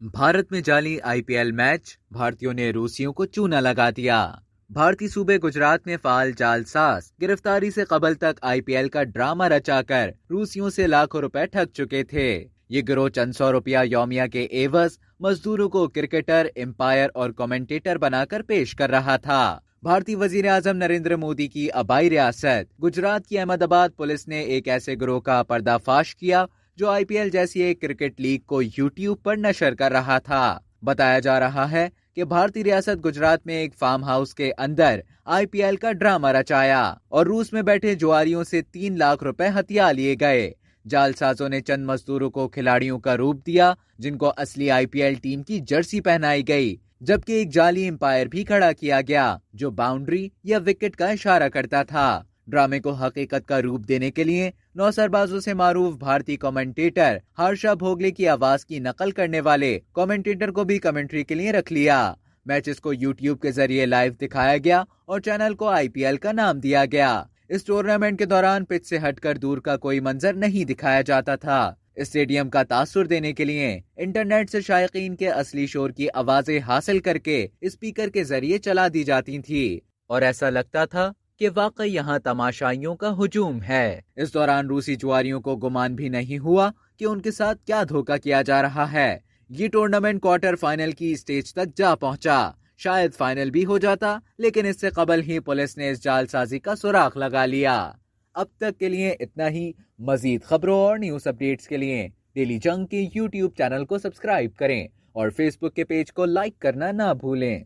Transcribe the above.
भारत में जाली IPL match, भारतीयों ने रूसियों को चूना लगा दिया। भारतीय सूबे गुजरात में फाल जालसाज गिरफ्तारी से कबल तक आईपीएल का ड्रामा रचाकर रूसियों से लाखों रुपए ठग चुके थे। ये गिरोह चंद सौ रुपया यौमिया के एवज मजदूरों को क्रिकेटर, एम्पायर और कमेंटेटर बनाकर पेश कर रहा था। भारतीय वजीर आजम नरेंद्र मोदी की आबाई रियासत गुजरात की अहमदाबाद पुलिस ने एक ऐसे गिरोह का पर्दाफाश किया जो आईपीएल जैसी एक क्रिकेट लीग को यूट्यूब पर नशर कर रहा था। बताया जा रहा है कि भारतीय रियासत गुजरात में एक फार्म हाउस के अंदर आईपीएल का ड्रामा रचाया और रूस में बैठे जुआरियों से 3 लाख रुपए हथिया लिए गए। जालसाजों ने चंद मजदूरों को खिलाड़ियों का रूप दिया, जिनको असली आईपीएल टीम की जर्सी पहनाई गई, जबकि एक जाली एम्पायर भी खड़ा किया गया जो बाउंड्री या विकेट का इशारा करता था। ड्रामे को हकीकत का रूप देने के लिए नौसरबाजों से मारूफ भारतीय कमेंटेटर हर्षा भोगले की आवाज की नकल करने वाले कमेंटेटर को भी कमेंट्री के लिए रख लिया। मैचेस को यूट्यूब के जरिए लाइव दिखाया गया और चैनल को आईपीएल का नाम दिया गया। इस टूर्नामेंट के दौरान पिच से हटकर दूर का कोई मंजर नहीं दिखाया जाता था। स्टेडियम का तासुर देने के लिए इंटरनेट से शायकीन के असली शोर की आवाजें हासिल करके स्पीकर के जरिए चला दी जाती थी और ऐसा लगता था कि वाकई यहाँ तमाशाइयों का हुजूम है। इस दौरान रूसी जुआरियों को गुमान भी नहीं हुआ कि उनके साथ क्या धोखा किया जा रहा है। ये टूर्नामेंट क्वार्टर फाइनल की स्टेज तक जा पहुंचा। शायद फाइनल भी हो जाता, लेकिन इससे कबल ही पुलिस ने इस जालसाजी का सुराग लगा लिया। अब तक के लिए इतना ही। मजीद खबरों और न्यूज अपडेट्स के लिए डेली जंग के यूट्यूब चैनल को सब्सक्राइब करें और फेसबुक के पेज को लाइक करना ना भूलें।